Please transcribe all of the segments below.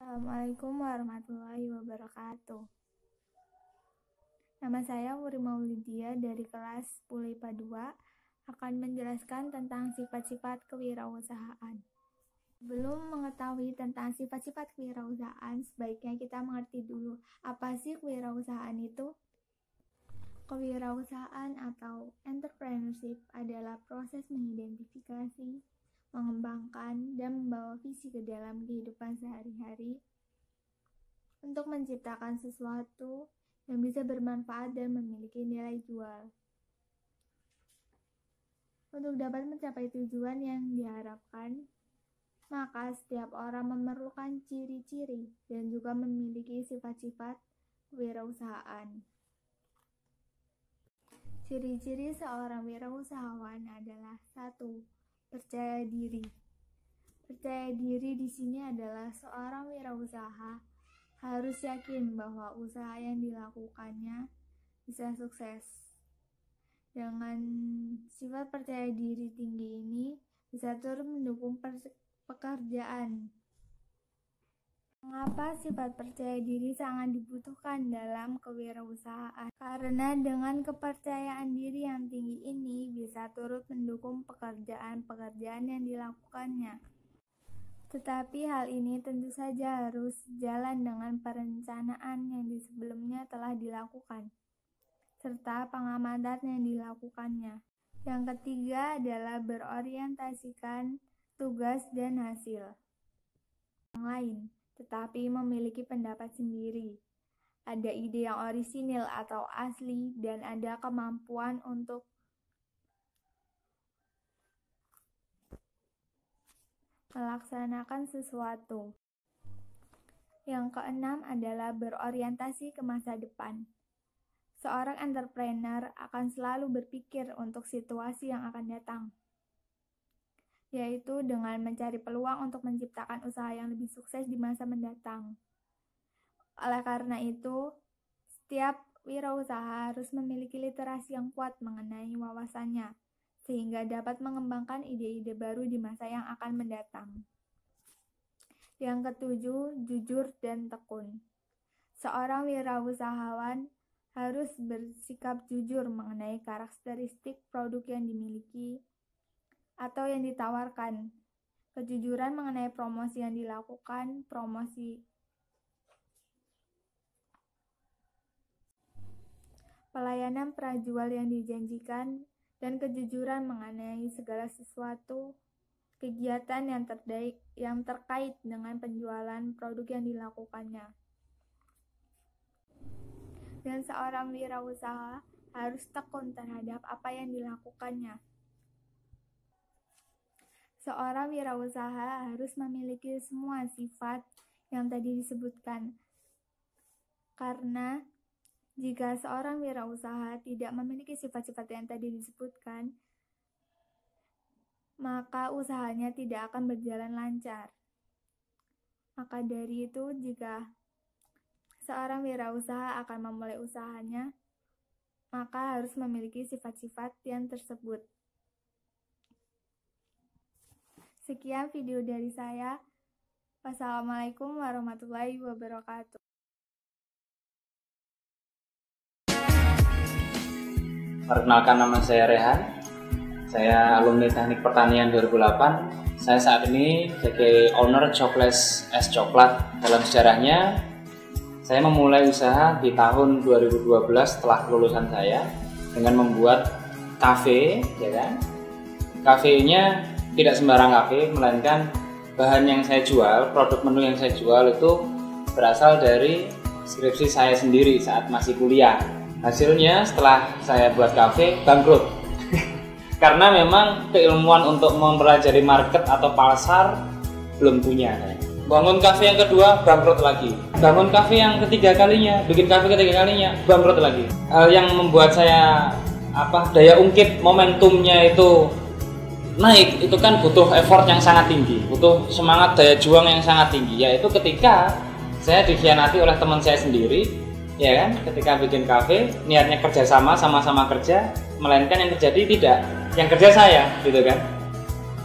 Assalamualaikum warahmatullahi wabarakatuh. Nama saya Wuri Maulidia dari kelas 10 IPA 2 akan menjelaskan tentang sifat-sifat kewirausahaan. Sebelum mengetahui tentang sifat-sifat kewirausahaan, sebaiknya kita mengerti dulu apa sih kewirausahaan itu. Kewirausahaan atau entrepreneurship adalah proses mengidentifikasi, mengembangkan, dan membawa visi ke dalam kehidupan sehari-hari untuk menciptakan sesuatu yang bisa bermanfaat dan memiliki nilai jual. Untuk dapat mencapai tujuan yang diharapkan, maka setiap orang memerlukan ciri-ciri dan juga memiliki sifat-sifat kewirausahaan. Ciri-ciri seorang wirausahawan adalah 1. Percaya diri. Percaya diri di sini adalah seorang wirausaha harus yakin bahwa usaha yang dilakukannya bisa sukses. Dengan sifat percaya diri tinggi ini bisa turut mendukung pekerjaan. Mengapa sifat percaya diri sangat dibutuhkan dalam kewirausahaan? Karena dengan kepercayaan diri yang tinggi ini bisa turut mendukung pekerjaan-pekerjaan yang dilakukannya. Tetapi hal ini tentu saja harus jalan dengan perencanaan yang sebelumnya telah dilakukan, serta pengamatan yang dilakukannya. Yang ketiga adalah berorientasikan tugas dan hasil yang lain, tetapi memiliki pendapat sendiri. Ada ide yang orisinil atau asli dan ada kemampuan untuk melaksanakan sesuatu. Yang keenam adalah berorientasi ke masa depan. Seorang entrepreneur akan selalu berpikir untuk situasi yang akan datang, yaitu dengan mencari peluang untuk menciptakan usaha yang lebih sukses di masa mendatang. Oleh karena itu, setiap wirausaha harus memiliki literasi yang kuat mengenai wawasannya, sehingga dapat mengembangkan ide-ide baru di masa yang akan mendatang. Yang ketujuh, jujur dan tekun. Seorang wirausahawan harus bersikap jujur mengenai karakteristik produk yang dimiliki atau yang ditawarkan, kejujuran mengenai promosi yang dilakukan, pelayanan prajual yang dijanjikan, dan kejujuran mengenai segala sesuatu kegiatan yang terkait dengan penjualan produk yang dilakukannya. Dan seorang wirausaha harus tekun terhadap apa yang dilakukannya. Seorang wirausaha harus memiliki semua sifat yang tadi disebutkan. Karena jika seorang wirausaha tidak memiliki sifat-sifat yang tadi disebutkan, maka usahanya tidak akan berjalan lancar. Maka dari itu, jika seorang wirausaha akan memulai usahanya, maka harus memiliki sifat-sifat yang tersebut. Sekian video dari saya. Wassalamualaikum warahmatullahi wabarakatuh. Perkenalkan, nama saya Rehan. Saya alumni Teknik Pertanian 2008. Saya saat ini sebagai owner Chocolates S Coklat. Dalam sejarahnya, saya memulai usaha di tahun 2012 setelah kelulusan saya dengan membuat kafe, ya kan? Kafenya tidak sembarang kafe, melainkan bahan yang saya jual, produk menu yang saya jual itu berasal dari skripsi saya sendiri saat masih kuliah. Hasilnya setelah saya buat kafe, bangkrut. Karena memang keilmuan untuk mempelajari market atau pasar belum punya. Bangun kafe yang kedua, bangkrut lagi. Bangun kafe yang ketiga kalinya, bikin kafe ketiga kalinya, bangkrut lagi. Hal yang membuat saya daya ungkit momentumnya itu naik, itu kan butuh effort yang sangat tinggi, butuh semangat daya juang yang sangat tinggi, yaitu ketika saya dikhianati oleh teman saya sendiri, ya kan? Ketika bikin kafe, niatnya kerja sama-sama kerja, melainkan yang terjadi tidak, yang kerja saya, gitu kan?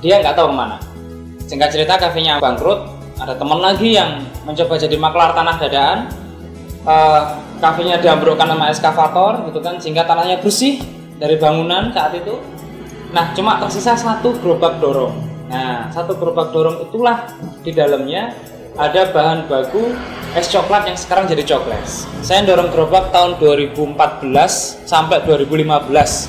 Dia nggak tahu kemana. Singkat cerita, kafenya bangkrut. ada teman lagi yang mencoba jadi maklar tanah dadaan. Kafenya diambrukkan sama eskavator gitu kan, sehingga tanahnya bersih dari bangunan saat itu. Nah, cuma tersisa satu gerobak dorong. Nah, satu gerobak dorong itulah di dalamnya ada bahan baku es coklat yang sekarang jadi cokles. Saya dorong gerobak tahun 2014 sampai 2015,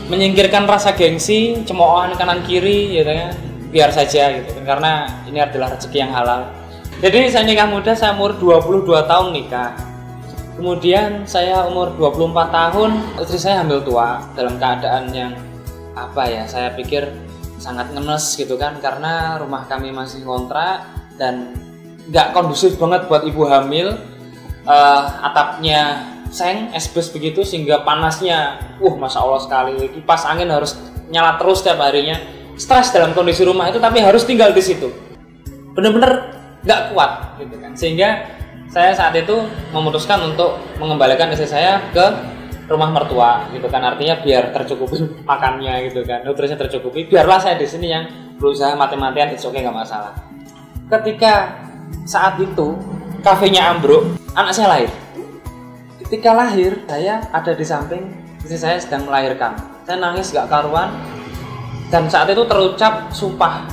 menyingkirkan rasa gengsi, cemoohan kanan kiri gitu ya, biar saja gitu kan, karena ini adalah rezeki yang halal. Jadi saya nikah muda, saya umur 22 tahun nikah. Kemudian saya umur 24 tahun, istri saya hamil tua dalam keadaan yang saya pikir sangat ngenes gitu kan, karena rumah kami masih kontrak dan nggak kondusif banget buat ibu hamil. Atapnya seng, esbes begitu, sehingga panasnya masya Allah sekali. Kipas angin harus nyala terus setiap harinya. Stres dalam kondisi rumah itu, tapi harus tinggal di situ. Bener-bener nggak kuat gitu kan, sehingga saya saat itu memutuskan untuk mengembalikan istri saya ke rumah mertua gitu kan, artinya biar tercukupi makannya gitu kan, nutrisinya tercukupi, biarlah saya di sini yang berusaha mati-matian, it's okay, nggak masalah. Ketika saat itu kafenya ambruk, anak saya lahir. Ketika lahir, saya ada di samping istri saya sedang melahirkan. Saya nangis gak karuan, dan saat itu terucap sumpah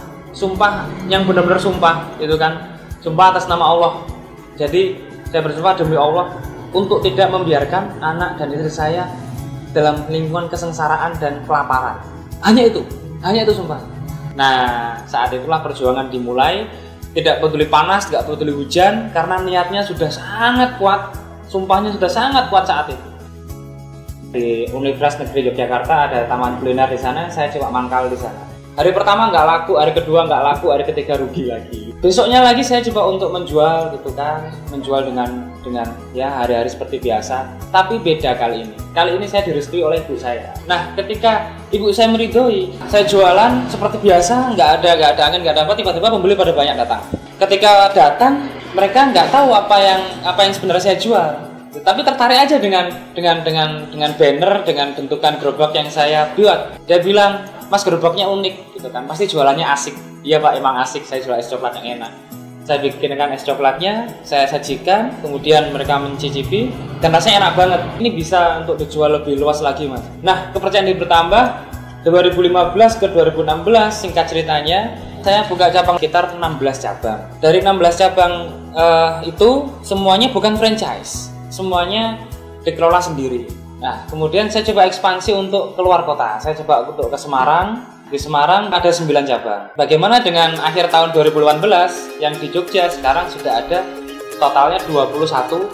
yang benar-benar sumpah gitu kan, sumpah atas nama Allah. Jadi saya bersumpah demi Allah untuk tidak membiarkan anak dan istri saya dalam lingkungan kesengsaraan dan kelaparan. Hanya itu sumpah. Nah, saat itulah perjuangan dimulai. Tidak peduli panas, tidak peduli hujan, karena niatnya sudah sangat kuat, sumpahnya sudah sangat kuat saat itu. Di Universitas Negeri Yogyakarta ada taman kuliner di sana, saya coba mangkal di sana. Hari pertama nggak laku, hari kedua nggak laku, hari ketiga rugi lagi. Besoknya lagi saya coba untuk menjual gitu kan, menjual dengan ya hari-hari seperti biasa. Tapi beda kali ini. Kali ini saya direstui oleh ibu saya. Nah, ketika ibu saya meridhoi, saya jualan seperti biasa, nggak ada angin, nggak ada apa, tiba-tiba pembeli pada banyak datang. Ketika datang, mereka nggak tahu apa yang sebenarnya saya jual. Tapi tertarik aja dengan banner, dengan bentukan gerobak yang saya buat. Dia bilang, "Mas, gerobaknya unik gitu kan, pasti jualannya asik." Iya Pak, emang asik, saya jual es coklat yang enak. Saya bikinkan es coklatnya, saya sajikan, kemudian mereka mencicipi, dan rasanya enak banget. Ini bisa untuk dijual lebih luas lagi, Mas. Nah, kepercayaan diri bertambah. 2015 ke 2016, singkat ceritanya, saya buka cabang sekitar 16 cabang. Dari 16 cabang itu semuanya bukan franchise, semuanya dikelola sendiri. Nah, kemudian saya coba ekspansi untuk keluar kota. Saya coba untuk ke Semarang. Di Semarang ada 9 cabang. Bagaimana dengan akhir tahun 2018 yang di Jogja sekarang sudah ada totalnya 21